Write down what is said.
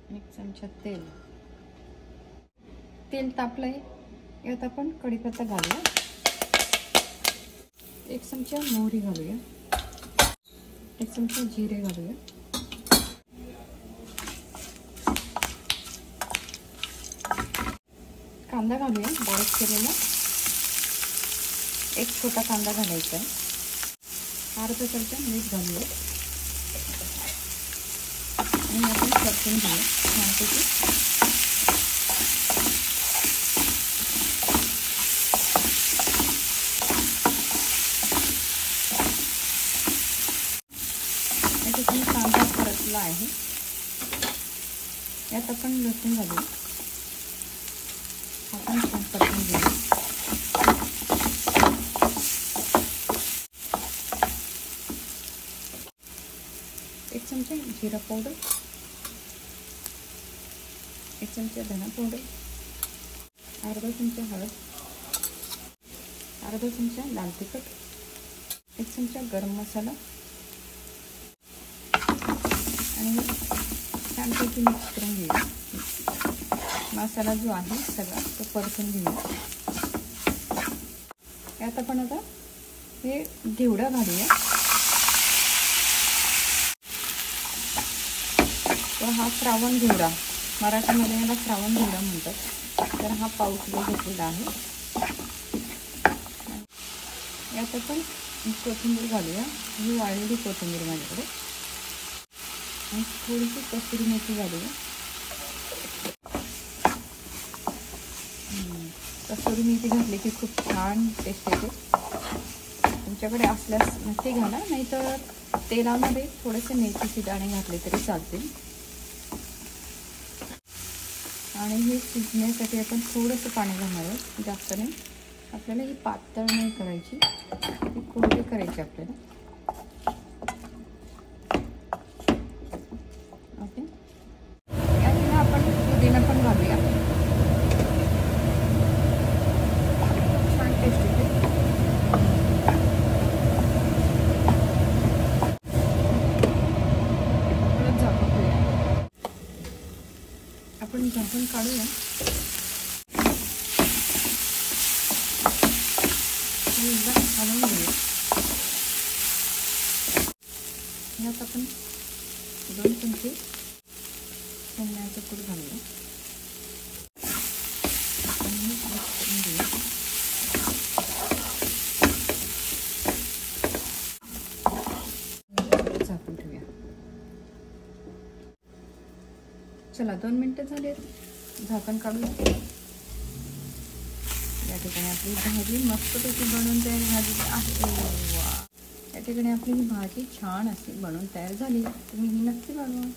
1 चमचा तेल तापलंय, यात आपण कढीपत्ता घालूया, 1 चमचा मोहरी घालूया, 1 चमचा जिरे घालूया, कांदा घालूया बारीक केलेला, 1 छोटा कांदा घालायचा आहे, अर्धा चमचा मीठ घालूया आणि आपण परतून घेऊया छानपैकी। याच्यातून कांदा परतला आहे, यात आपण लसूण घालूया, आपण छान परतून घेऊया। 1 चमचा जीरा पावडर, 1 चमचा धना पावडर, अर्धा चमचा हळद, अर्धा चमचा लाल तिखट, 1 चमचा गरम मसाला आणि छानपैकी मिक्स करून घेऊया। मसाला जो आहे सगळा तो परतून घेऊया। यात आपण आता हे घेवडा घालूया, तर हा श्रावण घेवडा, मराठीमध्ये याला श्रावण घेवडा म्हणतात, तर हा पाव किलो घेतलेला आहे। यात आपण कोथिंबीर घालूया, ही वाळलेली कोथिंबीर माझ्याकडे, आणि थोडीशी कसुरी मेथी घालूया, कसुरी मेथी घातली की खूप छान टेस्ट येते, तुमच्याकडे असल्यास नक्की घाला, नाहीतर तेलामध्ये थोडेसे मेथीचे दाणे घातले तरी चालतील। आणि हे शिजण्यासाठी आपण थोडंसं पाणी घालणार आहोत, जास्त नाही, आपल्याला ही पातळ नाही करायची, ही कोरडी करायची आपल्याला। ओके, यात आपण पुदिना पण घालूया, छान टेस्ट येते। आपण झाकण काढूया, एकदा हलवून घेऊया। यात आपण 2 चमचे शेंगदाण्याचं कूट घालूया आणि मिक्स करून घेऊया। झाकून ठेवूया। चला 2 मिनिटं झालेत, झाकण काढूया। या ठिकाणी आपली भाजी मस्तपैकी बनवून तयार झालेली आहे। वा, या ठिकाणी आपली भाजी छान अशी बनवून तयार झाली, तुम्ही ही नक्की बनवा।